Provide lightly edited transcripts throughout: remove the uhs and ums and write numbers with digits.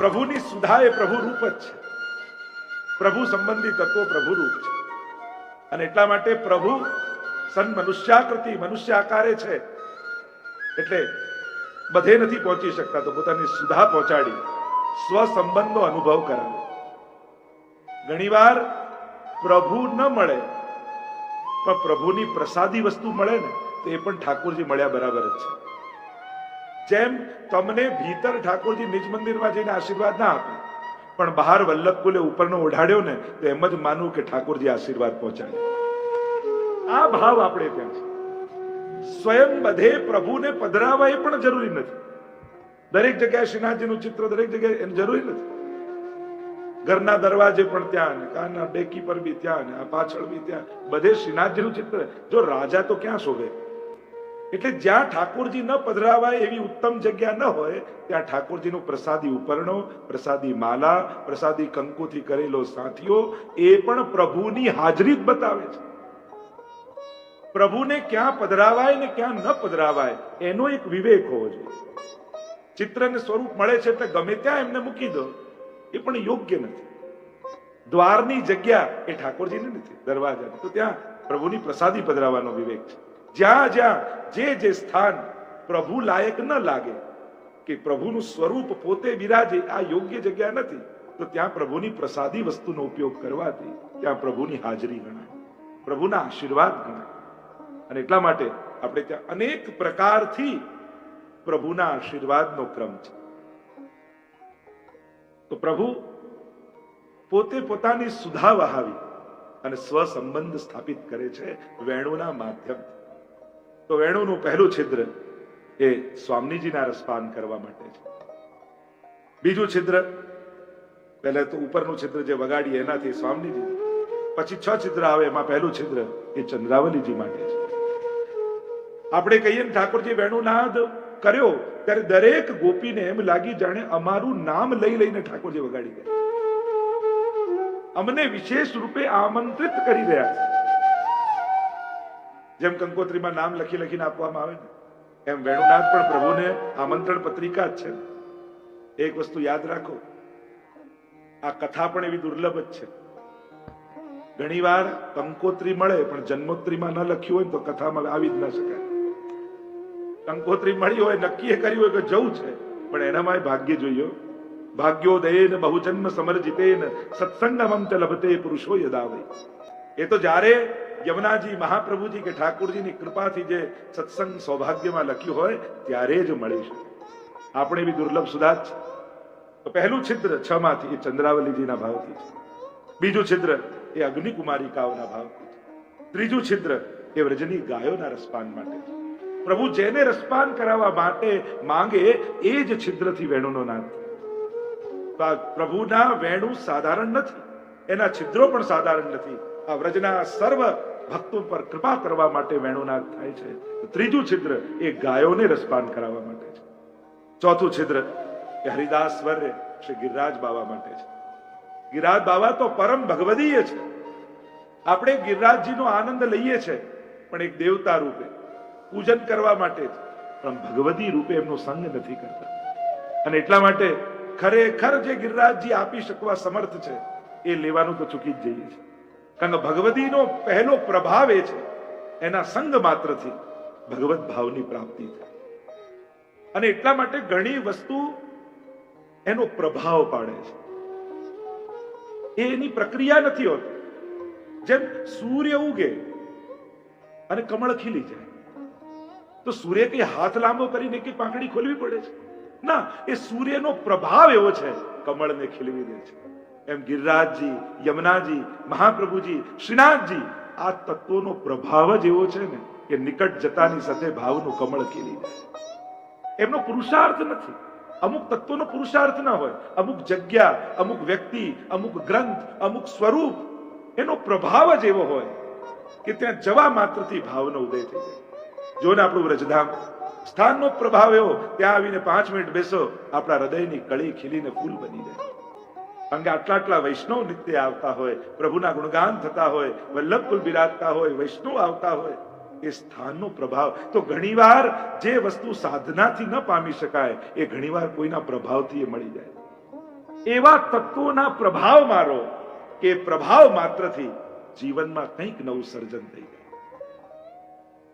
પ્રભુની સુધા એ પ્રભુ રૂપ જ છે. પ્રભુ સંબંધી તત્વો પ્રભુ રૂપ છે. અને એટલા માટે પ્રભુ સન મનુષ્યાકૃતિ મનુષ્ય આકારે છે, એટલે બધે નથી પહોંચી શકતા, તો પોતાની સુધા પહોંચાડી સ્વ સંબંધનો અનુભવ કરાવે. ઘણીવાર પ્રભુ ન મળે પણ પ્રભુની પ્રસાદી વસ્તુ મળે ને, તો એ પણ ઠાકોરજી મળ્યા બરાબર જ છે. જેમ તમને ભીતર ઠાકોરજી નિજ મંદિરમાં જઈને આશીર્વાદ ના આપે, પણ બહાર વલ્લભકુલે ઉપરનો ઓઢાડ્યો ને, તો એમ જ માનવું કે ઠાકોરજી આશીર્વાદ પહોંચાડે. આ ભાવ આપણે ત્યાં છે. સ્વયં બધે પ્રભુને પધરાવા એ પણ જરૂરી નથી. દરેક જગ્યાએ શ્રીનાથજીનું ચિત્ર દરેક જગ્યાએ એમ જરૂરી નથી. ઘરના દરવાજે પણ ત્યાં, કાના ડેકી પર બી ત્યાં, પાછળ બી ત્યાં, બધે શ્રીનાથજીનું ચિત્ર. જો રાજા તો ક્યાં શોભે? એટલે જ્યાં ઠાકોરજી ન પધરાવાય એવી ઉત્તમ જગ્યા ન હોય, ત્યાં ઠાકોરજીનું પ્રસાદી ઉપરણો, પ્રસાદી માલા, પ્રસાદી કંકુથી કરેલો સાથીઓ, એ પણ પ્રભુની હાજરી જ બતાવે છે. પ્રભુને ક્યાં પધરાવાય ને ક્યાં ન પધરાવાય એનો એક વિવેક હોવો જોઈએ. ચિત્રને સ્વરૂપ મળે છે એટલે ગમે ત્યાં એમને મૂકી દો, એ પણ યોગ્ય નથી. દ્વારની જગ્યા એ ઠાકોરજીની નથી, દરવાજા તો ત્યાં પ્રભુની પ્રસાદી પધરાવવાનો વિવેક છે. જ્યાં જ્યાં જે સ્થાન પ્રભુ લાયક ન લાગે, કે પ્રભુનું સ્વરૂપ પોતે બિરાજે, આ યોગ્ય જગ્યા નથી, તો ત્યાં પ્રભુની પ્રસાદી વસ્તુનો ઉપયોગ કરવાથી ત્યાં પ્રભુની હાજરી ગણાય, પ્રભુના આશીર્વાદ ગણાય. અને એટલા માટે આપણે ત્યાં અનેક પ્રકારથી પ્રભુના આશીર્વાદનો ક્રમ છે. તો પ્રભુ પોતે પોતાની સુધા વહાવી અને સ્વસંબંધ સ્થાપિત કરે છે વેણુના માધ્યમથી. તો વેણુનું પહેલું છિદ્ર એ સ્વામીજીના રસપાન કરવા માટે છે. બીજું છિદ્ર, પહેલા તો ઉપરનું છિદ્ર જે વગાડીએ એનાથી સ્વામીજી, પછી 6 છિદ્ર આવે, એમાં પહેલું છિદ્ર એ ચંદ્રાવલીજી માટે છે. આપણે કહીએ ને ઠાકોરજી વેણુનાદ કર્યો ત્યારે દરેક ગોપીને એમ લાગી જાણે અમારું નામ લઈ લઈને ઠાકોરજી વગાડી ગયા, અમને વિશેષ રૂપે આમંત્રિત કરી રહ્યા છે. જેમ કંકોત્રીમાં નામ લખી લખીને આપવામાં આવે ને, એમ વેણુનાદ પણ પ્રભુને આમંત્રણ પત્રિકા જ છે. એક વસ્તુ યાદ રાખો, આ કથા પણ એવી દુર્લભ જ છે. ઘણીવાર કંકોત્રી મળે પણ જન્મોત્રીમાં ન લખ્યું હોય તો કથામાં આવી જ ન શકાય. કંકોત્રી મળી હોય, નક્કી કર્યું હોય કે જવું છે, પણ એનામાં ભાગ્ય જોઈએ. ભાગ્યોદયેન બહુજન્મ સમર્જિતેન સત્સંગમં ચ લભતે પુરુષો યદાવૈ. એ તો જ્યારે યમુનાજી મહાપ્રભુજી કે ઠાકોરજીની કૃપાથી જે સત્સંગ સૌભાગ્યમાં લખ્યું હોય ત્યારે જ મળી શકે. આપણે બી દુર્લભ સુધા જ છે. તો પહેલું છિદ્ર 6 માંથી એ ચંદ્રાવલીજીના ભાવથી છે. બીજું છિદ્ર એ અગ્નિકુમારિકાઓના ભાવથી છે. ત્રીજું છિદ્ર એ વ્રજની ગાયોના રસપાન માટે છે. પ્રભુ જેને રસપાન કરાવવા માટે માંગે એ જ છિદ્રથી વેણુનો નાદ. પ્રભુના વેણુ સાધારણ નથી, એના છિદ્રો પણ સાધારણ નથી. આ વ્રજના સર્વ ભક્તો પર કૃપા કરવા માટે વેણુનાદ થાય છે. ત્રીજું છિદ્ર એ ગાયોને રસપાન કરાવવા માટે છે. ચોથું છિદ્ર એ હરિદાસ વર્ય શ્રી ગિરિરાજ બાવા માટે છે. ગિરિરાજ બાવા તો પરમ ભગવદીય છે. આપણે ગિરિરાજજીનો આનંદ લઈએ છીએ, પણ એક દેવતા રૂપે પૂજન કરવા માટે જ, પણ ભગવદી રૂપે એમનો સંગ નથી કરતા. અને એટલા માટે ખરેખર જે ગિરિરાજજી આપી શકવા સમર્થ છે એ લેવાનું તો ચૂકી જ જઈએ છીએ. કારણ કે ભગવદીનો પહેલો પ્રભાવ એ છે, એના સંગ માત્રથી ભગવત ભાવની પ્રાપ્તિ થાય. અને એટલા માટે ઘણી વસ્તુ એનો પ્રભાવ પાડે છે, એની પ્રક્રિયા નથી હોતી. જેમ સૂર્ય ઉગે અને કમળ ખીલી જાય, તો સૂર્ય કઈ હાથ લાંબો કરીને કે પાંખડી ખોલવી પડે છે? ના, એ સૂર્યનો પ્રભાવ એવો છે, કમળને ખીલવી દે છે. એમ ગિરિરાજજી, યમુનાજી, મહાપ્રભુજી, શ્રીનાથજી, આ તત્વોનો પ્રભાવ જ એવો છે ને કે નિકટ જતાની સાથે ભાવનું કમળ ખીલી જાય. એમનો પુરુષાર્થ નથી. અમુક તત્વોનો પુરુષાર્થ ના હોય, અમુક જગ્યા, અમુક વ્યક્તિ, અમુક ગ્રંથ, અમુક સ્વરૂપ, એનો પ્રભાવ જ એવો હોય કે ત્યાં જવા માત્રથી ભાવનો ઉદય થઈ જાય. જો ને આપણું વ્રજધામ સ્થાનનો પ્રભાવ એવો, ત્યાં આવીને 5 મિનિટ બેસો, આપણા હૃદયની કળી ખીલીને ફૂલ બની જાય. કારણ કે આટલા વૈષ્ણવ નિત્ય આવતા હોય, પ્રભુના ગુણગાન થતા હોય, વલ્લભકુલ બિરાજતા હોય, વૈષ્ણવ આવતા હોય, એ સ્થાનનો પ્રભાવ. તો ઘણીવાર જે વસ્તુ સાધનાથી ન પામી શકાય, એ ઘણીવાર કોઈના પ્રભાવથી એ મળી જાય. એવા તત્વોના પ્રભાવમાં રહો કે પ્રભાવ માત્રથી જીવનમાં કંઈક નવું સર્જન થઈ જાય.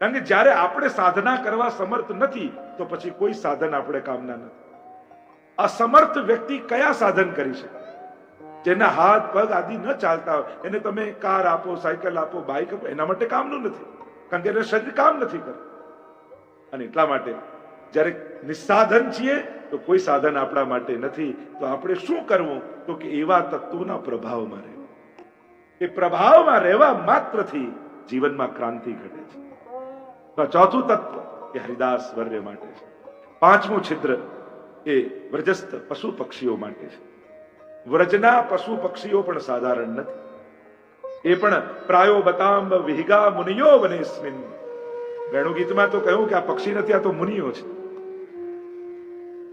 કારણ કે જ્યારે આપણે સાધના કરવા સમર્થ નથી તો પછી કોઈ સાધન આપણે કામના નથી. અસમર્થ વ્યક્તિ કયા સાધન કરી શકે? જેના હાથ પગ આદિ ન ચાલતા હોય એને તમે કાર આપો, સાયકલ આપો, બાઇક આપો, એના માટે કામનું નથી. કારણ કે એને શરીર કામ નથી કરતું. અને એટલા માટે જ્યારે નિસ્સાધન છીએ તો કોઈ સાધન આપણા માટે નથી. તો આપણે શું કરવું? તો કે એવા તત્વોના પ્રભાવમાં રહેવું. એ પ્રભાવમાં રહેવા માત્રથી જીવનમાં ક્રાંતિ ઘટે છે. તો ચોથું તત્વ એ હરિદાસ વર્ય માટે છે. પાંચમું છિદ્ર એ વ્રજસ્થ પશુ પક્ષીઓ માટે છે. વ્રજના પશુ પક્ષીઓ પણ સાધારણ નથી. એ પણ પ્રાયો બતાંબ વિહિગા મુનિયો વનેસ્મિન. વેણુ ગીતમાં તો કહ્યું કે આ પક્ષી નથી, આ તો મુનિઓ છે.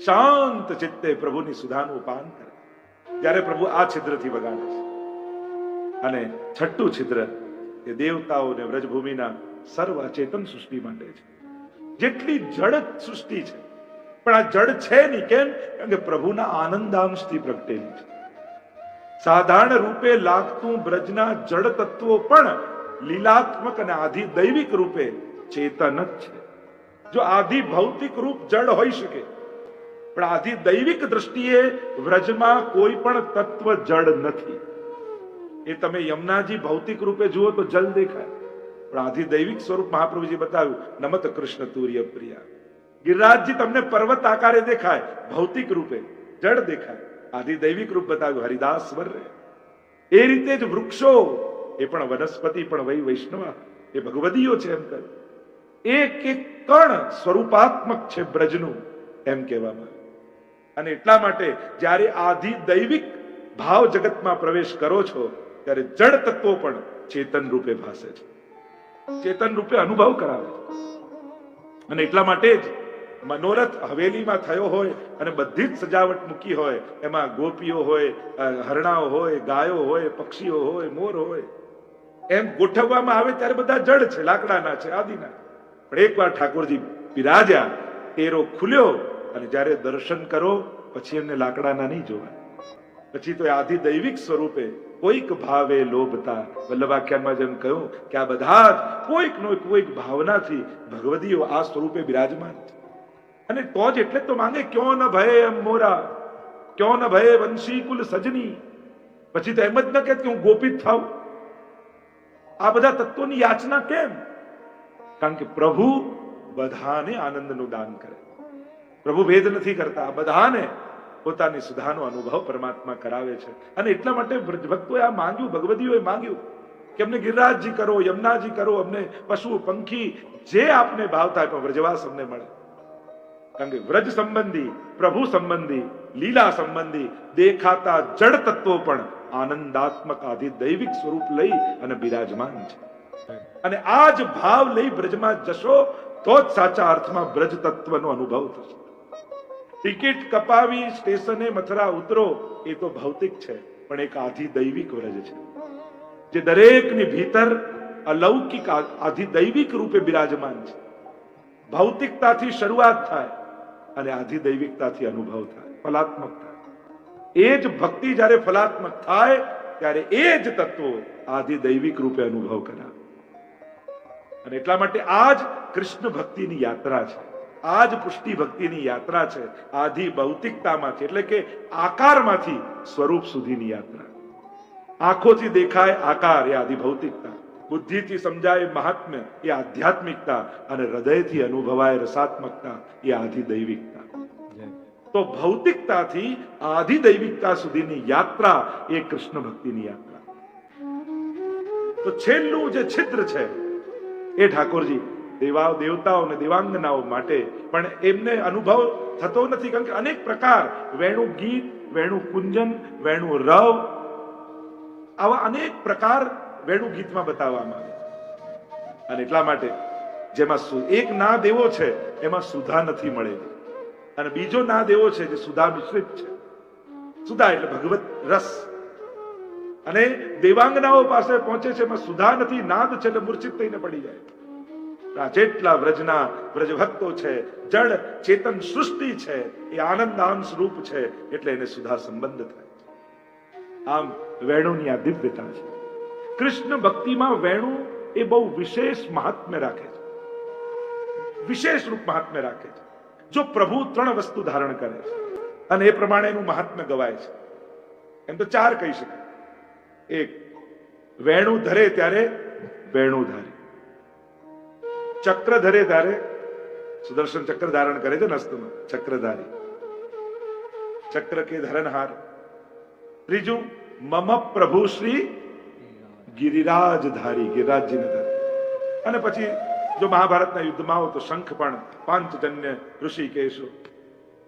શાંત ચિત્તે પ્રભુની સુધાનું પાન કરે જ્યારે પ્રભુ આ છિદ્રથી વગાડે છે. અને છઠ્ઠું છિદ્ર એ દેવતાઓ અને વ્રજભૂમિના સર્વ અચેતન સૃષ્ટિ માટે છે. જેટલી જડ સૃષ્ટિ છે પણ આ જડ છે નહીં. કેમ? કારણ કે પ્રભુના આનંદાંશથી પ્રગટેલી છે. સાધારણ રૂપે લાગતું બ્રજના જડ તત્વો પણ લીલાત્મક અને આધિ દૈવિક રૂપે ચેતન જ છે. જો આધિ ભૌતિક રૂપ જડ હોઈ શકે પણ આધિ દૈવિક દ્રષ્ટિએ વ્રજમાં કોઈ પણ તત્વ જડ નથી. એ તમે યમુનાજી ભૌતિક રૂપે જુઓ તો જલ દેખાય પણ આધિ દૈવિક સ્વરૂપ મહાપ્રભુજી બતાવ્યું. નમત કૃષ્ણ તુર્ય પ્રિયા. ગિરિરાજજી તમને પર્વત આકારે દેખાય, ભૌતિક રૂપે જડ દેખાય. આધિ દૈવિક રૂપ બતાવ્યું હરિદાસ વર્ય. એ રીતે જ વૃક્ષો એ પણ વનસ્પતિ પણ વૈ વૈષ્ણવ એ ભગવદીઓ છે એમ કહ્યું. એક એક કણ સ્વરૂપાત્મક છે બ્રજનું એમ કહેવામાં. અને એટલા માટે જ્યારે આધિ દૈવિક ભાવ જગતમાં પ્રવેશ કરો છો ત્યારે જડ તત્વો પણ ચેતન રૂપે ભાસે છે, ચેતન રૂપે અનુભવ કરાવે છે. અને એટલા માટે જ મનોરથ હવેલીમાં થયો હોય અને બધી જ સજાવટ મૂકી હોય, એમાં ગોપીઓ હોય, હરણાઓ હોય, ગાયો હોય, પક્ષીઓ હોય, મોર હોય, એમ ગોઠવવામાં આવે ત્યારે બધા જડ છે, લાકડાના છે, આદિના. પણ એકવાર ઠાકોરજી બિરાજ્યા, તેરો ખુલ્યો અને જ્યારે દર્શન કરો પછી એમને લાકડાના નહીં જોવાય. પછી તો આધિ દૈવિક સ્વરૂપે કોઈક ભાવે લોભતા, વલ્લભાખ્યાનમાં જેમ કહ્યું કે આ બધા જ કોઈક નો કોઈક ભાવનાથી ભગવદીઓ આ સ્વરૂપે બિરાજમાન છે. અને તો જ એટલે તો માંગે ક્યો ન ભય એમ મોરા, ક્યો ન ભય વંશી કુલ સજની. પછી તો એમ જ ન કે હું ગોપિત થાઉં. આ બધા તત્વોની યાચના કેમ? કારણ કે પ્રભુ બધાને આનંદનું દાન કરે. પ્રભુ ભેદ નથી કરતા, બધાને પોતાની સુધાનો અનુભવ પરમાત્મા કરાવે છે. અને એટલા માટે ભક્તોએ આ માંગ્યું, ભગવદીઓએ માંગ્યું કે અમને ગિરિરાજજી કરો, યમુનાજી કરો, અમને પશુ પંખી જે આપને ભાવ થાય પણ વ્રજવાસ અમને મળે. કારણ કે વ્રજ સંબંધી, પ્રભુ સંબંધી, લીલા સંબંધી દેખાતા જડ તત્વો પણ આનંદાત્મક આધિ દૈવિક સ્વરૂપ લઈ અને બિરાજમાન છે. અને આ જ ભાવ લઈ બ્રજમાં જશો તો જ સાચા અર્થમાં બ્રજ તત્વનો અનુભવ થશે. ટિકિટ કપાવી સ્ટેશને મથુરા ઉતરો એ તો ભૌતિક છે, પણ એક આધિ દૈવિક વ્રજ છે જે દરેકની ભીતર અલૌકિક આધિ દૈવિક રૂપે બિરાજમાન છે. ભૌતિકતાથી શરૂઆત થાય અને આધિ દૈવિકતાથી અનુભવ થાય, ફલાત્મક થાય. એ જ ભક્તિ જ્યારે ફલાત્મક થાય ત્યારે એ જ તત્વો આધિ દૈવિક રૂપે અનુભવ કરાવે. અને એટલા માટે આ જ કૃષ્ણ ભક્તિની યાત્રા છે, આ જ પુષ્ટિ ભક્તિની યાત્રા છે. આધિ ભૌતિકતામાંથી એટલે કે આકારમાંથી સ્વરૂપ સુધીની યાત્રા. આંખોથી દેખાય આકાર એ આધિ ભૌતિકતા, બુદ્ધિથી સમજાય મહાત્મ્ય એ આધ્યાત્મિકતા, અને હૃદયથી અનુભવાય રસાત્મકતા એ આધિ દૈવિકતા. તો ભૌતિકતાથી આધિ દૈવિકતા સુધીની યાત્રા એ કૃષ્ણ ભક્તિની યાત્રા. તો છેલ્લું જે છિદ્ર છે એ ઠાકોરજી દેવતાઓ અને દેવાંગનાઓ માટે પણ એમને અનુભવ થતો નથી. કારણ કે અનેક પ્રકાર, વેણુ ગીત, વેણુ કુંજન, વેણુ રવ, આવા અનેક પ્રકાર વેણુ ગીતમાં બતાવવામાં આવે. અને એટલા માટે જેમાં એક નાદ એવો છે એમાં સુધા નથી મળેલી, અને બીજો નાદ એવો છે જે સુધા મિશ્રિત છે. સુધા એટલે ભગવત રસ. અને દેવાંગનાઓ પાસે પહોંચે છે એમાં સુધા નથી, નાદ છે એટલે મૂર્છિત થઈને પડી જાય. આ જેટલા વ્રજના વ્રજભક્તો છે, જળ ચેતન સૃષ્ટિ છે, એ આનંદાંશ રૂપ છે, એટલે એને સુધા સંબંધ થાય. આમ વેણુની આ દિવ્યતા છે. કૃષ્ણ ભક્તિમાં વેણુ એ બહુ વિશેષ મહાત્મ્ય રાખે છે, વિશેષ રૂપ મહાત્મ્ય રાખે છે. જો પ્રભુ 3 વસ્તુ ધારણ કરે છે અને એ પ્રમાણે એનું મહાત્મ્ય ગવાય છે. એમ તો 4 કહી શકાય. 1, વેણુ ધરે ત્યારે વેણુધારી, ચક્ર ધરે ત્યારે સુદર્શન ચક્ર ધારણ કરે છે ને હસ્તમાં, ચક્રધારી, ચક્ર કે ધરનહાર. 3, મમ પ્રભુ શ્રી ગિરિરાજધારી, ગિરિરાજજીને ધરે. અને પછી જો મહાભારતના યુદ્ધમાં આવો તો શંખ પણ પાંચજન્ય ઋષિકેશો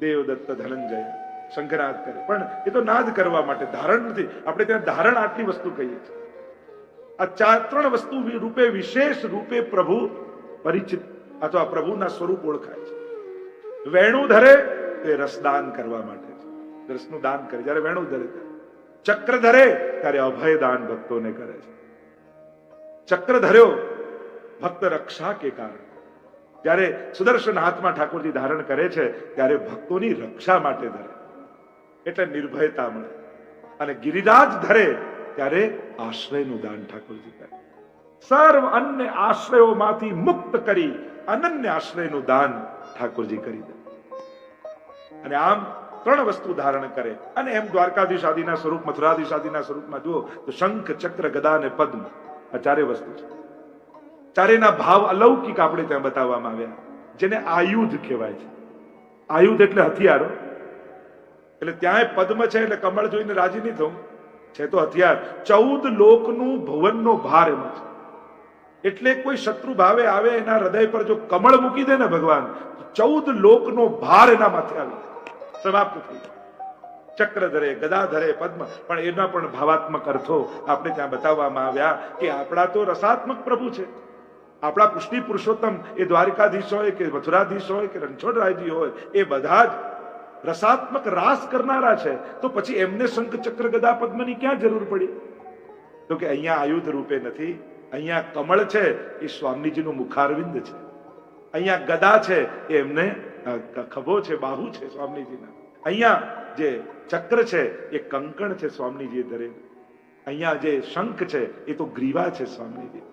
દેવદત્ત ધનંજય શંખનાદ કરે, પણ એ તો નાદ કરવા માટે, ધારણ નથી. આપણે ત્યાં ધારણ આટલી વસ્તુ કહીએ છીએ. આ 3 વસ્તુ રૂપે વિશેષ રૂપે પ્રભુ પરિચિત અથવા પ્રભુના સ્વરૂપ ઓળખાય છે. વેણુ ધરે તે રસદાન કરવા માટે છે, રસનું દાન કરે જ્યારે વેણુ ધરે. ચક્ર ધરે ત્યારે અભય દાન ભક્તોને કરે છે. ચક્ર ધર્યો ભક્ત રક્ષા કે કારણ, જ્યારે સુદર્શન હાથમાં ઠાકોરજી ધારણ કરે છે ત્યારે ભક્તોની રક્ષા માટે ધરે, એટલે નિર્ભયતા મળે. અને ગિરિરાજ ધરે ત્યારે આશ્રયનું દાન ઠાકોરજી કરે. સર્વ અન્ય આશ્રયોમાંથી મુક્ત કરી અનન્ય આશ્રયનું દાન ઠાકોરજી કરી દે. અને આમ 3 વસ્તુ ધારણ કરે. અને એમ દ્વારકાધીશ આદિના સ્વરૂપ, મથુરાધીશ આદિના સ્વરૂપમાં જુઓ તો શંખ, ચક્ર, ગદા અને પદ્મ, આ 4 વસ્તુ છે. 4ના ભાવ અલૌકિક આપણે ત્યાં બતાવવામાં આવ્યા, જેને આયુધ કહેવાય છે. આયુધ એટલે હથિયારો. એટલે ત્યાં પદ્મ છે એટલે કમળ જોઈને રાજી નહીં થવું, છે તો હથિયાર. 14 લોકનું ભુવનનો ભાર એમાં છે. એટલે કોઈ શત્રુ ભાવે આવે એના હૃદય પર જો કમળ મૂકી દે ને ભગવાન, 14 લોકનો ભાર એના માથે આવી સમાપ્ત થઈ જાય. ચક્ર ધરે, ગદા ધરે, પદ્મ, પણ એના પણ ભાવાત્મક અર્થો આપણે ત્યાં બતાવવામાં આવ્યા કે આપણા તો રસાત્મક પ્રભુ છે. આપણા પુષ્ટિ પુરુષોત્તમ એ દ્વારકાધીશ હોય કે મથુરાધીશ હોય કે રણછોડરાયજી હોય, એ બધા જ રસાત્મક રાસ કરનારા છે. તો પછી એમને શંખ, ચક્ર, ગદા, પદ્મની ક્યાં જરૂર પડી? તો કે અહીંયા આયુધ રૂપે નથી. અહીંયા કમળ છે એ સ્વામીજીનું મુખારવિંદ છે. અહીંયા ગદા છે એ એમને ખભો છે, બાહુ છે સ્વામીજીના. અહીંયા જે ચક્ર છે એ કંકણ છે સ્વામીજીએ ધરેલું. અહીંયા જે શંખ છે એ તો ગ્રીવા છે સ્વામીજી.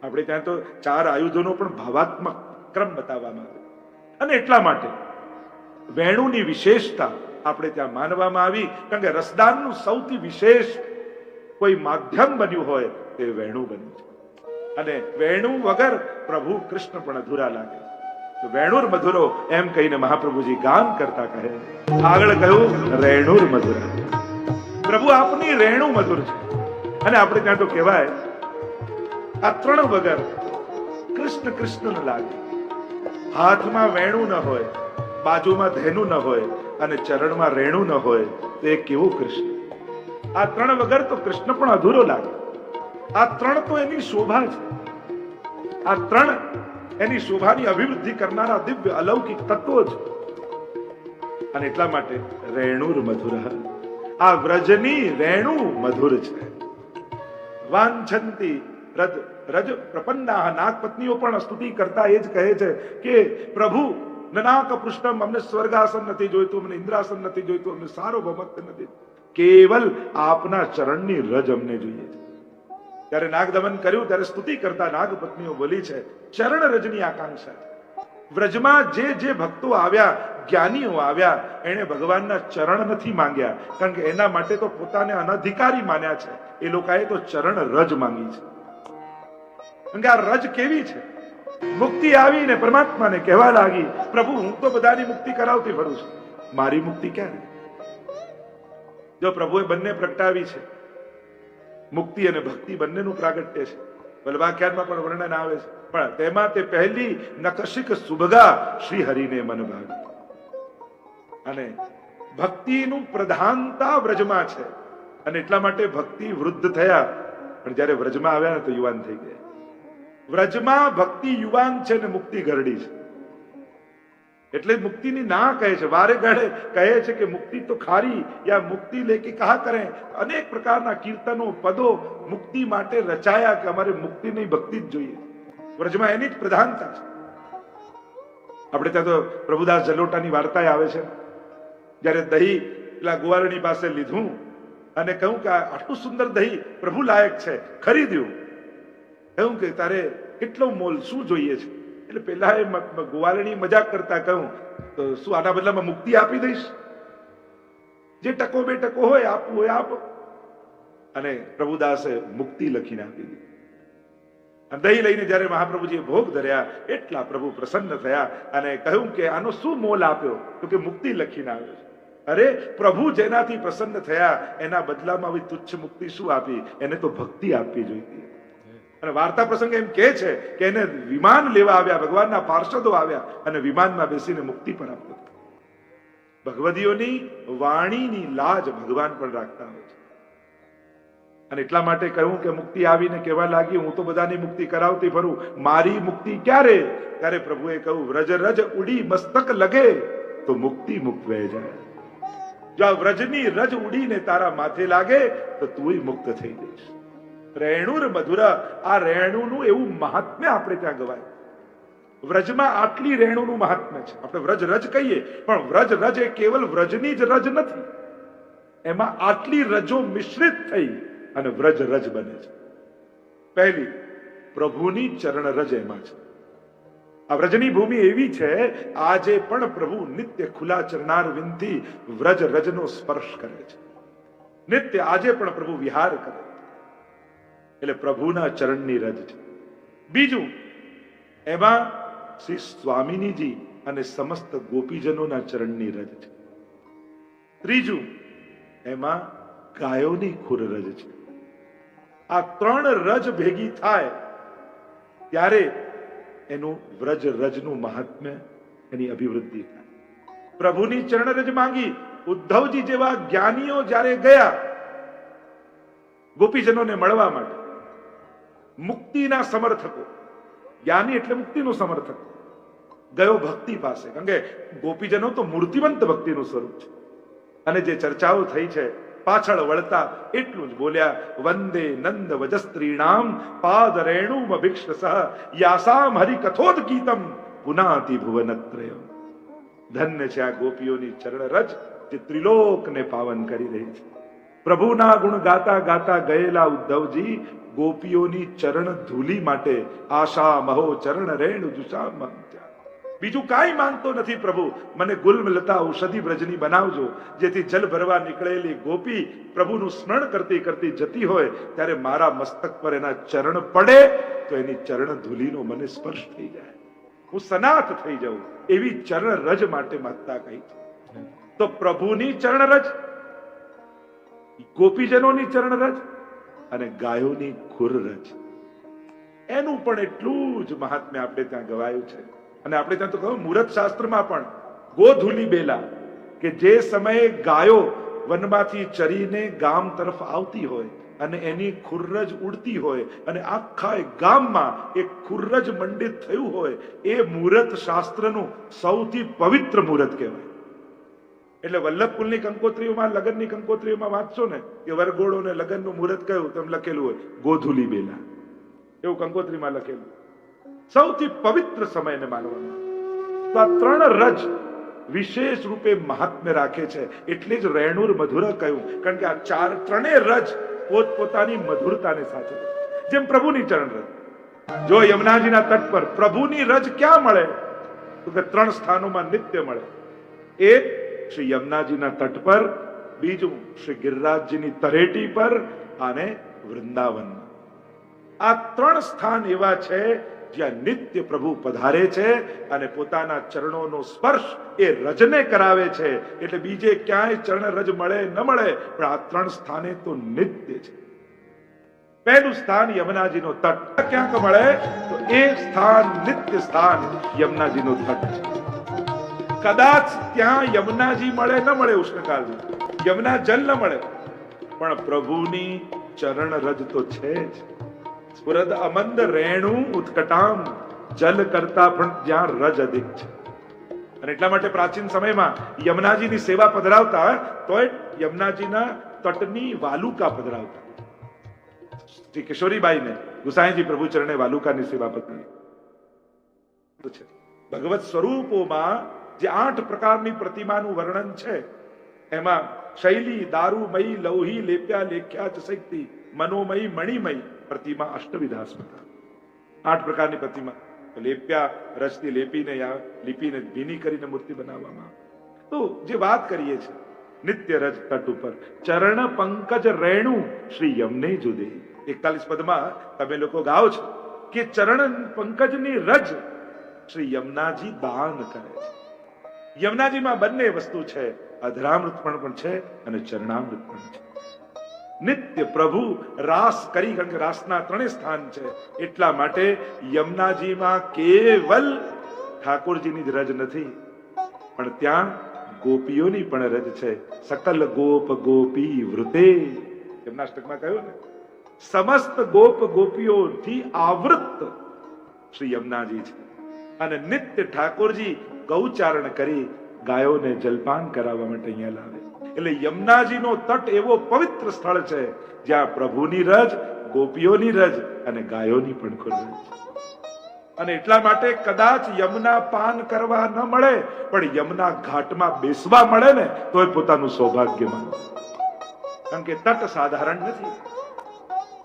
આપણે ત્યાં તો 4 આયુધોનો પણ ભાવાત્મક ક્રમ બતાવવામાં આવે. અને એટલા માટે વેણુની વિશેષતા આપણે ત્યાં માનવામાં આવી, કારણ કે રસદાનનું સૌથી વિશેષ કોઈ માધ્યમ બન્યું હોય તે વેણુ બન્યું છે. અને વેણુ વગર પ્રભુ કૃષ્ણ પણ અધૂરા લાગે. તો વેણુર મધુરો એમ કહીને મહાપ્રભુજી ગાન કરતા કહે, આગળ કહ્યું રેણુર મધુરા. પ્રભુ આપની રેણુ મધુર છે. અને આપણે ત્યાં તો કહેવાય આ 3 વગર કૃષ્ણ કૃષ્ણ ન લાગે. હાથમાં વેણુ ન હોય, બાજુમાં ધેનુ ન હોય અને ચરણમાં રેણુ ન હોય તો એ કેવું કૃષ્ણ? આ 3 વગર તો કૃષ્ણ પણ અધૂરો લાગે. આ 3 તો એની શોભા છે. આ 3 એની શોભાની અભિવૃદ્ધિ કરનારા દિવ્ય અલૌકિક તત્વો છે. અને એટલા માટે રેણુર મધુર, આ વ્રજની રેણુ મધુર છે. વાંછંતી રજ પ્રપન્ના, નાગપત્નીઓ પણ સ્તુતિ કરતા એ જ કહે છે કે પ્રભુ નનાક પૃષ્ઠમ, અમને સ્વર્ગાસન નથી જોઈતું, અમને ઇન્દ્રાસન નથી જોઈતું, અમને સાર્વભૌમત્વ નથી, કેવલ આપના ચરણની રજ અમને જોઈએ છે. ત્યારે નાગદમન કર્યું ત્યારે સ્તુતિ કરતા નાગપત્નીઓ બોલી છે, ચરણ રજની આકાંક્ષા. વ્રજમાં જે ભક્તો આવ્યા, જ્ઞાનીઓ આવ્યા, એને ભગવાનના ચરણ નથી માંગ્યા, કારણ કે એના માટે તો પોતાને અનધિકારી માન્યા છે. એ લોકોએ તો ચરણ રજ માંગી છે. કારણ કે આ રજ કેવી છે? મુક્તિ આવીને પરમાત્માને કહેવા લાગી, પ્રભુ હું તો બધાની મુક્તિ કરાવતી ફરું છું, મારી મુક્તિ ક્યારે? જો પ્રભુએ બંને પ્રગટાવી છે, મુક્તિ અને ભક્તિ બંનેનું પ્રાગટ્ય છે. વલ્ભાખ્યાનમાં પણ વર્ણન આવે છે, પણ તેમાં તે પહેલી નકશિક સુભગા શ્રી હરિને મન ભાવી. અને ભક્તિનું પ્રધાનતા વ્રજમાં છે. અને એટલા માટે ભક્તિ વૃદ્ધ થયા, પણ જયારે વ્રજમાં આવ્યા ને તો યુવાન થઈ ગયા. વ્રજમાં ભક્તિ યુવાન છે ને મુક્તિ ઘરડી છે. એટલે મુક્તિની ના કહે છે, વારે ઘડે કહે છે કે મુક્તિ તો ખારી, યા મુક્તિ લેકે કહા કરે. અનેક પ્રકારના કીર્તનો, પદો મુક્તિ માટે રચાયા કે અમારે મુક્તિ નહીં ભક્તિ જ જોઈએ. વ્રજમાં એની જ પ્રધાનતા છે. આપણે ત્યાં તો પ્રભુદાસ જલોટાની વાર્તા આવે છે. જયારે દહીં પેલા ગોવાળની પાસે લીધું અને કહ્યું કે આટલું સુંદર દહીં પ્રભુ લાયક છે, ખરીદ્યું. કહ્યું કે તારે કેટલો મોલ, શું જોઈએ છે? એટલે પેલા એ ગોવાળની મજાક કરતા કહ્યું, તો શું આના બદલામાં મુક્તિ આપી દઈશ? જે ટકો બે ટકો હોય આપવું હોય આપો. અને પ્રભુદાસે મુક્તિ લખીને આપી દીધી. દહીં લઈને જયારે મહાપ્રભુજીએ ભોગ ધર્યા એટલા પ્રભુ પ્રસન્ન થયા અને કહ્યું કે આનો શું મોલ આપ્યો? તો કે મુક્તિ લખીને આવ્યો છે. અરે પ્રભુ જેનાથી પ્રસન્ન થયા એના બદલામાં આવી તુચ્છ મુક્તિ શું આપી? એને તો ભક્તિ આપવી જોઈતી. અને વાર્તા પ્રસંગ એમ કે છે કે એને વિમાન લેવા આવ્યા, ભગવાનના પાર્ષદો આવ્યા અને વિમાનમાં બેસીને મુક્તિ પણ આપતો. ભગવદીઓની વાણીની લાજ ભગવાન પણ રાખતા હોય છે. અને એટલા માટે કહ્યું કે મુક્તિ આવીને કહેવા લાગી, હું તો બધાની મુક્તિ કરાવતી ફરું, મારી મુક્તિ ક્યારે? ત્યારે પ્રભુએ કહ્યું, વ્રજ રજ ઉડી મસ્તક લગે તો મુક્તિ મુક્વે જાય. જો આ વ્રજની રજ ઉડીને તારા માથે લાગે તો તુંય મુક્ત થઈ જઈશ. રેણુર મધુરા, આ રેણુનું એવું મહાત્મ્ય આપણે ત્યાં ગવાય. વ્રજમાં આટલી રેણુનું મહાત્મ્ય છે. આપણે વ્રજ રજ કહીએ પણ વ્રજ રજ એ કેવલ વ્રજની જ રજ નથી, એમાં આટલી રજો મિશ્રિત થઈ અને વ્રજ રજ બને છે. પહેલી પ્રભુની ચરણ રજ એમાં છે. આ વ્રજની ભૂમિ એવી છે, આજે પણ પ્રભુ નિત્ય ખુલ્લા ચરણાર વિનથી વ્રજ રજનો સ્પર્શ કરે છે. નિત્ય આજે પણ પ્રભુ વિહાર કરે છે. એટલે પ્રભુના ચરણની રજ છે. બીજું, એમાં શ્રી સ્વામિનીજી અને સમસ્ત ગોપીજનોના ચરણની રજ છે. ત્રીજું, એમાં ગાયોની ખુર રજ છે. આ ત્રણ રજ ભેગી થાય ત્યારે એનું વ્રજ રજનું મહાત્મ્ય, એની અભિવૃદ્ધિ થાય. પ્રભુની ચરણ રજ માંગી ઉદ્ધવજી જેવા જ્ઞાનીઓ જ્યારે ગયા ગોપીજનોને મળવા માટે, મુક્તિના સમર્થકો, જ્ઞાની એટલે મુક્તિનો સમર્થક, ગયો ભક્તિ પાસે. કારણ કે ગોપીજનો તો મૂર્તિવંત ભક્તિનું સ્વરૂપ છે. અને જે ચર્ચાઓ થઈ છે પાછળ વળતા એટલું જ બોલ્યા, વંદે નંદ વજસ્ત્રીણામ પાદ રેણુમ ભિક્ષસઃ યાસામ હરિકથોદ ગીતમ પુનાતિ ભુવનત્રય. ધન્ય છે આ ગોપીઓની ચરણ રજ જે ત્રિલોકને પાવન કરી રહી છે. પ્રભુના ગુણ ગાતા ગાતા ગયેલા ઉદ્ધવજી ગોપીઓની ચરણ ધૂલી માટે આશા મહો ચરણ રેણુ જુષા માંગ્યા. બીજું કાંઈ માંગતો નથી પ્રભુ, મને ગુલ્મ લતા ઔષધિ વ્રજની બનાવજો, જેથી જલ ભરવા નીકળેલી ગોપી પ્રભુનું સ્મરણ કરતી કરતી જતી હોય ત્યારે મારા મસ્તક પર એના ચરણ પડે તો એની ચરણ ધૂલીનો મને સ્પર્શ થઈ જાય, હું સનાથ થઈ જાઉં. એવી ચરણ રજ માટે માગતા કહી. તો પ્રભુની ચરણ રજ, ગોપીજનોની ચરણ રજ અને ગાયોની ખુર રજ, એનું પણ એટલું જ મહાત્મ્ય આપણે ત્યાં ગવાયું છે. અને આપણે ત્યાં તો કહ્યું મુહૂર્ત શાસ્ત્રમાં પણ ગોધુલી બેલા, કે જે સમયે ગાયો વનમાંથી ચરીને ગામ તરફ આવતી હોય અને એની ખુરરજ ઉડતી હોય અને આખા ગામમાં એક ખુરરજ મંડિત થયું હોય, એ મુહૂર્ત શાસ્ત્રનું સૌથી પવિત્ર મુહૂર્ત કહેવાય. એટલે વલ્લભકુલની કંકોત્રીઓમાં, લગ્નની કંકોત્રીઓમાં વાંચશો ને કે વરઘોડો ને લગ્નનું મુહૂર્ત કયું તેમ લખેલું હોય ગોધુલી બેલા, એવું કંકોત્રીમાં લખેલું. સૌથી પવિત્ર સમયને માનવામાં. તો આ ત્રણ રજ વિશેષ રૂપે મહાત્મ્ય રાખે છે. એટલે જ રેણુર મધુર કહ્યું, કારણ કે આ ત્રણેય રજ પોતપોતાની મધુરતાને સાચવે. જેમ પ્રભુની ચરણ રજ, જો યમુનાજીના તટ પર પ્રભુની રજ ક્યાં મળે? તો કે ત્રણ સ્થાનોમાં નિત્ય મળે. એક શ્રી યમુનાજીના તટ પર, બીજું શ્રી ગિરિરાજજીની તરેટી પર અને વૃંદાવનમાં. આ ત્રણ સ્થાન એવા છે જ્યાં નિત્ય પ્રભુ પધારે છે અને પોતાના ચરણોનો સ્પર્શ એ રજને કરાવે છે. એટલે બીજે ક્યાંય ચરણ રજ મળે ન મળે, પણ આ ત્રણ સ્થાને તો નિત્ય છે. પહેલું સ્થાન યમુનાજીનો તટ. ક્યાંક મળે તો એ સ્થાન નિત્ય સ્થાન યમુનાજીનો તટ છે. કદાચ ત્યાં યમુનાજી મળે ન મળે, ઉષ્ણકાળમાં યમુના જલ ન મળે, પણ પ્રભુની ચરણ રજ તો છે જ. સ્ફુરદ અમંદ રેણુ ઉત્કટામ, જલ કરતા પણ જ્યાં રજ અધિક છે. અને એટલા માટે પ્રાચીન સમયમાં યમુનાજીની સેવા પધરાવતા તોય યમુનાજીના તટની વાલુકા પધરાવતા. શ્રી કિશોરીબાઈને ગુસાઈજી પ્રભુ ચરણે વાલુકાની સેવા પધરાવી. છે. ભગવત સ્વરૂપોમાં જે 8 પ્રકારની પ્રતિમાનું વર્ણન છે એમાં શૈલી, દારૂમયી, લૌહી, લેપ્યા, લેખ્યા, ચસૈતી, મનોમયી, મણિમય પ્રતિમા અષ્ટવિધા સ્મૃતા. 8 પ્રકારની પ્રતિમા. લેપ્યા રસથી લેપીને લીપીને ભીની કરીને મૂર્તિ બનાવવામાં. તો જે વાત કરીએ છીએ નિત્ય રજ તટ ઉપર ચરણ પંકજ રેણુ શ્રી યમને જુદે. 41 પદમાં તમે લોકો ગાઓ છો કે ચરણ પંકજની રજ શ્રી યમુનાજી દાન કરે છે. યમુનાજીમાં બંને વસ્તુ છે, અધરામૃત પણ છે અને ચરણામૃત પણ છે. નિત્ય પ્રભુ રાસ કરી, કારણ કે રાસના 3 સ્થાન છે, એટલા માટે યમુનાજીમાં કેવલ ઠાકોરજીની જ રજ નથી, પણ ત્યાં ગોપીઓની પણ રજ છે. સકલ ગોપ ગોપી વૃતે, યમનાષ્ટકમાં કહ્યું ને, સમસ્ત ગોપ ગોપીઓથી આવૃત શ્રી યમુનાજી છે. અને નિત્ય ઠાકોરજી ગૌચારણ કરી ગાયોને જલપાન કરાવવા માટે અહીંયા લાવે. એટલે યમુનાજીનો તટ એવો પવિત્ર સ્થળ છે જ્યાં પ્રભુની રજ, ગોપીઓની રજ અને ગાયોની પણ રજ છે. અને એટલા માટે કદાચ યમુના પાન કરવા ન મળે, પણ યમુના ઘાટમાં બેસવા મળે ને તો એ પોતાનું સૌભાગ્ય માને. કારણ કે તટ સાધારણ નથી.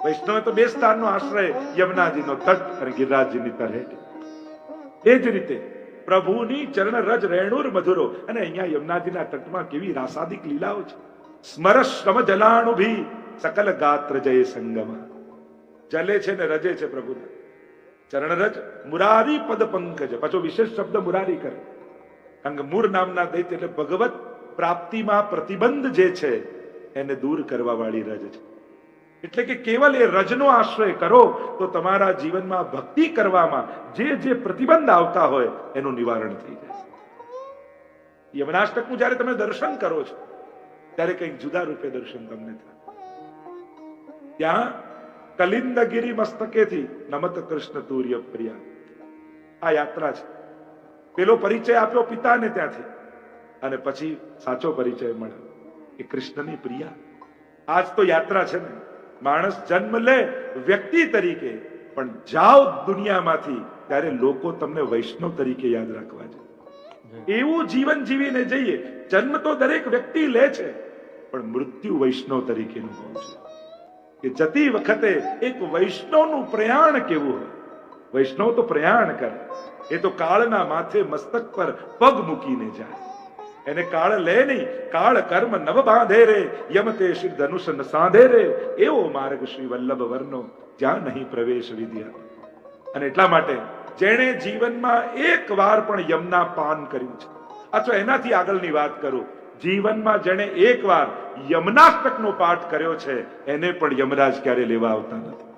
વૈષ્ણવ તો 2 સ્થાનનો આશ્રય, યમુનાજીનો તટ અને ગિરિરાજજીની તળેટી. એ જ રીતે પ્રભુની ચરણ રજ રેણુર મધુરો. અને અહીંયા યમુનાજીના તટમાં કેવી રાસાદિક લીલાઓ છે. સ્મર શ્રમ જલાણુભી સકલ ગાત્ર જય સંગમા. જલે છે ને રજે છે પ્રભુના ચરણ રજ. મુરારી પદ પંકજ, પાછો વિશેષ શબ્દ મુરારી કરે. કારણ કે મૂર નામના દૈત્ય એટલે ભગવત પ્રાપ્તિમાં પ્રતિબંધ જે છે એને દૂર કરવા વાળી રજ છે. એટલે કે કેવલ એ રજનો આશ્રય કરો તો તમારા જીવનમાં ભક્તિ કરવામાં જે પ્રતિબંધ આવતા હોય એનું નિવારણ થઈ જાય. યમનાષ્ટકનું જયારે તમે દર્શન કરો છો ત્યારે કંઈક જુદા રૂપે દર્શન તમને થાય. ત્યાં કલિંદગીરી મસ્તકેથી નમત કૃષ્ણ તુર્ય પ્રિયા, આ યાત્રા છે. પેલો પરિચય આપ્યો પિતાને ત્યાંથી, અને પછી સાચો પરિચય મળ્યો એ કૃષ્ણની પ્રિયા. આજ તો યાત્રા છે ને. માણસ જન્મ લે વ્યક્તિ તરીકે, પણ જાઓ દુનિયામાંથી ત્યારે લોકો તમને વૈષ્ણવ તરીકે યાદ રાખવા છે. એવું જીવન જીવીને જઈએ. જન્મ તો દરેક વ્યક્તિ લે છે, પણ મૃત્યુ વૈષ્ણવ તરીકેનું હોય છે. કે જતી વખતે એક વૈષ્ણવનું પ્રયાણ કેવું હોય. વૈષ્ણવ તો પ્રયાણ કરે, એ તો કાળના માથે મસ્તક પર પગ મૂકીને જાય. એને કાળ લે નહીં. કાળ કર્મ નવ બાંધે રે, યમતે શ્રી ધનુષ ન સાંધે રે. એવો માર્ગ શ્રી વલ્લભ વર્ણો, જ્યાં નહીં પ્રવેશ વિદ્યા. અને એટલા માટે જેણે જીવનમાં એક વાર પણ યમના પાન કર્યું છે, અથવા એનાથી આગળની વાત કરું, જીવનમાં જેણે એક વાર યમનાષ્ટકનો પાઠ કર્યો છે એને પણ યમરાજ ક્યારે લેવા આવતા નથી.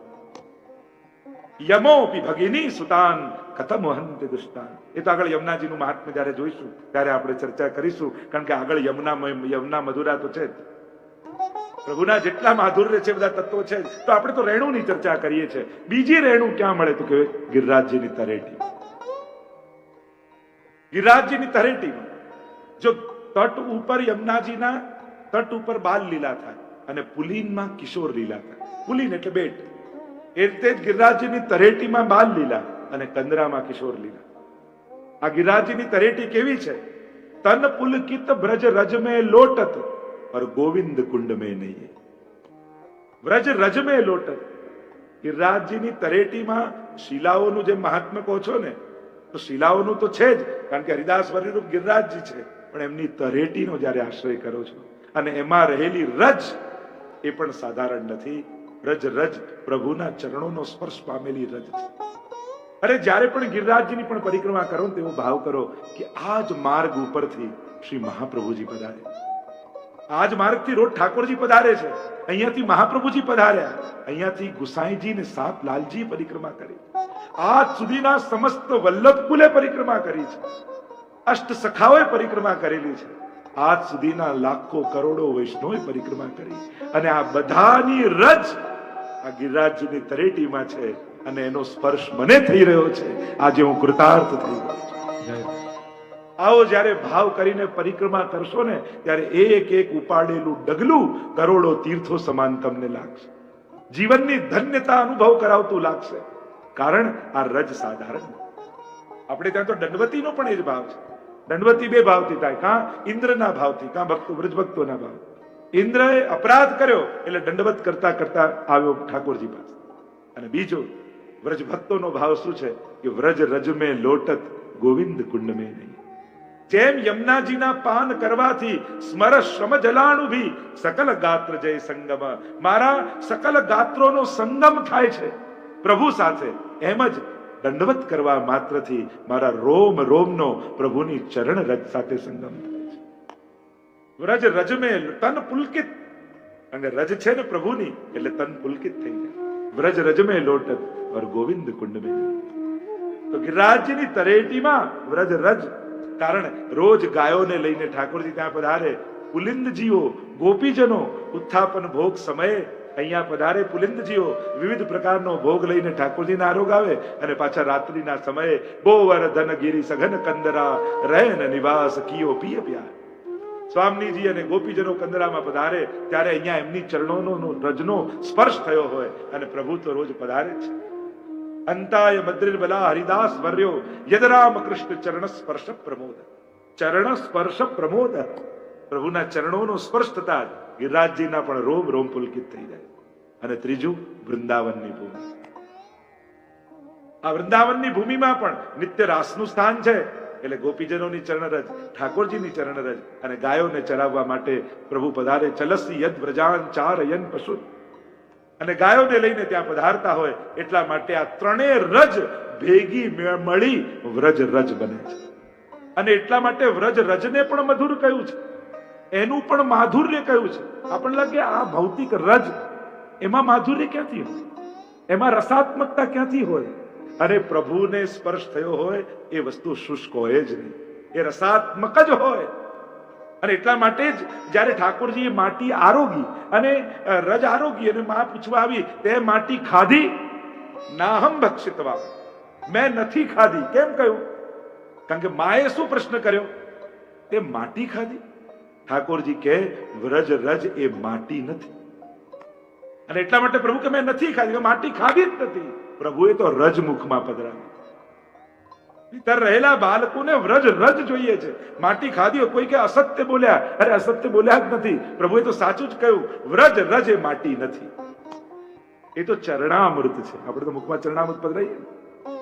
યમોપી ભગિની સુતાન કથમ હંતે દુષ્ટાન. એ તો આગળ યમુનાજીનું મહાત્મ્ય જયારે જોઈશું ત્યારે આપણે ચર્ચા કરીશું. કારણ કે આગળ યમુના મધુરા તો છે જ. પ્રભુના જેટલા માધુર્ય છે બધા તત્વો છે. તો આપણે તો રેણુની ચર્ચા કરીએ છીએ. બીજી રેણુ ક્યાં મળે તો કે ગિરિરાજજીની તળેટી. ગિરિરાજજીની તળેટીમાં જો તટ ઉપર યમુનાજીના તટ ઉપર બાલ લીલા થાય અને પુલીનમાં કિશોર લીલા થાય. પુલીન એટલે બેટ. એ રીતે જ ગિરિરાજજીની તળેટીમાં બાલ લીલા અને કંદરામાં કિશોર લીલા. આ ગિરિરાજજીની તળેટી કેવી છે? તન પુલકિત બ્રજ રજ में लोटत और गोविंद कुंड में नहीं. વ્રજ રજ में लोटत. ગિરિરાજજીની તળેટીમાં શિલાઓનું જે મહાત્મ્ય કહો છો ને, તો શિલાઓનું તો છે જ, કારણ કે હરિદાસ વર્ણરૂપ ગિરિરાજજી છે. પણ એમની તળેટીનો જયારે આશ્રય કરો છો અને એમાં રહેલી રજ એ પણ સાધારણ નથી. રજ પ્રભુના ચરણોનો સ્પર્શ પામેલી રજ છે. અરે જયારે પણ ગિરિરાજજીની પણ પરિક્રમા કરો ને તેવો ભાવ કરો કે આ જ માર્ગ ઉપરથી શ્રી મહાપ્રભુજી પધારે. આ જ માર્ગથી રોજ ઠાકોરજી પધારે છે. અહીંયાથી મહાપ્રભુજી પધાર્યા. અહીંયાથી ગુસાઈજી ને સાત લાલજી પરિક્રમા કરી. આજ સુધીના સમસ્ત વલ્લભ કુલે પરિક્રમા કરી છે. અષ્ટ સખાઓએ પરિક્રમા કરેલી છે. આજ સુધીના લાખો કરોડો વૈષ્ણવોએ પરિક્રમા કરી. અને આ બધાની રજ આ ગિરિરાજજીની તળેટીમાં છે. અને એનો સ્પર્શ મને થઈ રહ્યો છે. આજે હું કૃતાર્થ થઈ ગયો છું. આવો જયારે ભાવ કરીને પરિક્રમા કરશો ને ત્યારે એક એક ઉપાડેલું ડગલું કરોડો તીર્થો સમાન તમને લાગશે. જીવનની ધન્યતા અનુભવ કરાવતું લાગશે. કારણ આ રજ સાધારણ. આપણે ત્યાં તો દંડવતીનો પણ એ જ ભાવ છે. દંડવતી બે ભાવથી થાય, કાં ઇન્દ્રના ભાવથી, કાં ભક્તો વ્રજ ભક્તોના ભાવ. ઇન્દ્રએ અપરાધ કર્યો એટલે દંડવત કરતા કરતા આવ્યો ઠાકોરજી પાસે. અને બીજો વ્રજ ભક્તોનો ભાવ શું છે કે વ્રજ રજ મેં લોટત ગોવિંદ કુંડ મેં નહીં. જેમ યમુનાજીના પાન કરવાથી સ્મર શ્રમ જલાણુ ભી સકલ ગાત્ર જય સંગમ, મારા સકલ ગાત્રોનો સંગમ થાય છે પ્રભુ સાથે, એમ જ દંડવત કરવા માત્રથી મારા રોમ રોમનો પ્રભુની ચરણ રજ સાથે સંગમ થાય છે. વ્રજ રજ મેં તન પુલકિત, અને રજ છે ને પ્રભુની એટલે તન પુલકિત થઈ જાય. વ્રજ રજ મેં લોટત ઓર ગોવિંદ કુંડ મેં. તો ગિરિરાજજીની તરેટીમાં વ્રજ રજ, કારણ રોજ ગાયોને લઈને ઠાકોરજી ત્યાં પધારે. પુલિંદજીઓ ગોપીજનો ઉત્થાપન ભોગ સમયે અહીંયા પધારે. પુલિંદજીઓ વિવિધ પ્રકારનો ભોગ લઈને ઠાકોરજીના આરોગ આવે અને પાછા રાત્રિના સમયે બોવર ધન ગિરી સઘન કંદરા રહેન નિવાસ કિયો પિય પ્યાર. સ્વામીજી અને ગોપીજનો કંદરામાં પધારે ત્યારે અહીંયા એમની ચરણોનો રજનો સ્પર્શ થયો હોય અને પ્રભુ તો રોજ પધારે છે. અંતાય મદ્રિર બલા હરિદાસ વર્યો યદરામ કૃષ્ણ ચરણ સ્પર્શ પ્રમોદ. ચરણ સ્પર્શ પ્રમોદ, પ્રભુના ચરણોનો સ્પર્શ થતા જ ગિરિરાજજીના પણ રોમ રોમ પુલકિત થઈ જાય. અને ત્રીજું વૃંદાવનની ભૂમિ. આ વૃંદાવનની ભૂમિમાં પણ નિત્ય રાસનું સ્થાન છે એટલે ગોપીજનોની ચરણરજ, ઠાકોરજીની ચરણરજ અને ગાયોને ચરાવવા માટે પ્રભુ પધારે. ચલસી યદ વ્રજાન ચારયન પશુ, અને ગાયોને લઈને ત્યાં પધારતા હોય એટલા માટે આ ત્રણેય રજ ભેગી મળી વ્રજ રજ બને છે. અને એટલા માટે વ્રજ રજને પણ મધુર કહ્યું છે, એનું પણ માધુર્ય કહ્યું છે. આપણને લાગે આ ભૌતિક રજ, એમાં માધુર્ય ક્યાંથી હોય, એમાં રસાત્મકતા ક્યાંથી હોય? અને પ્રભુને સ્પર્શ થયો હોય એ વસ્તુ શુષ્ક હોય જ નહીં, એ રસાત્મક જ હોય. અને એટલા માટે જ જયારે ઠાકોરજી માટી આરોગી અને રજ આરોગી અને માં પૂછવા આવી, તે માટી ખાધી? નાહમ ભક્ષિતવા, મેં નથી ખાધી. કેમ કહ્યું? કારણ કે માએ શું પ્રશ્ન કર્યો? તે માટી ખાધી? ઠાકોરજી કહે વ્રજ રજ એ માટી નથી. અને એટલા માટે પ્રભુ કે મેં નથી ખાધી, માટી ખાધી જ નથી. પ્રભુએ તો રજ મુખમાં પધરાવી. ભીતર રહેલા બાળકોને વ્રજ રજ જોઈએ છે. માટી ખાધી હોય, કોઈ કે અસત્ય બોલ્યા, અરે અસત્ય બોલ્યા જ નથી. પ્રભુએ તો સાચું જ કહ્યું, વ્રજ રજ એ માટી નથી, એ તો ચરણામૃત છે. આપણે તો મુખમાં ચરણામૃત પધરાઈએ,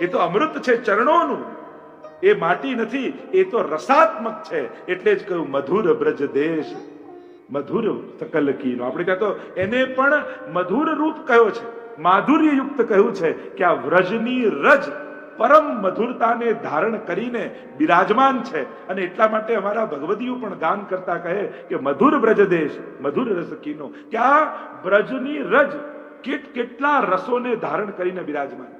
એ તો અમૃત છે ચરણોનું, એ માટી નથી, એ તો રસાત્મક છે. એટલે જ કહ્યું મધુર બ્રજ દેશ મધુર સકલ કીનો. આપણે ત્યાં તો એને પણ મધુર રૂપ કહ્યો છે, માધુર્ય યુક્ત કહ્યું છે કે આ વ્રજની રજ પરમ મધુરતાને ધારણ કરીને બિરાજમાન છે. અને એટલા માટે અમારા ભગવદીઓ પણ ગાન કરતા કહે કે મધુર બ્રજ દેશ મધુર રસ કીનો, કે આ બ્રજની રજ કેટલા રસોને ધારણ કરીને બિરાજમાન.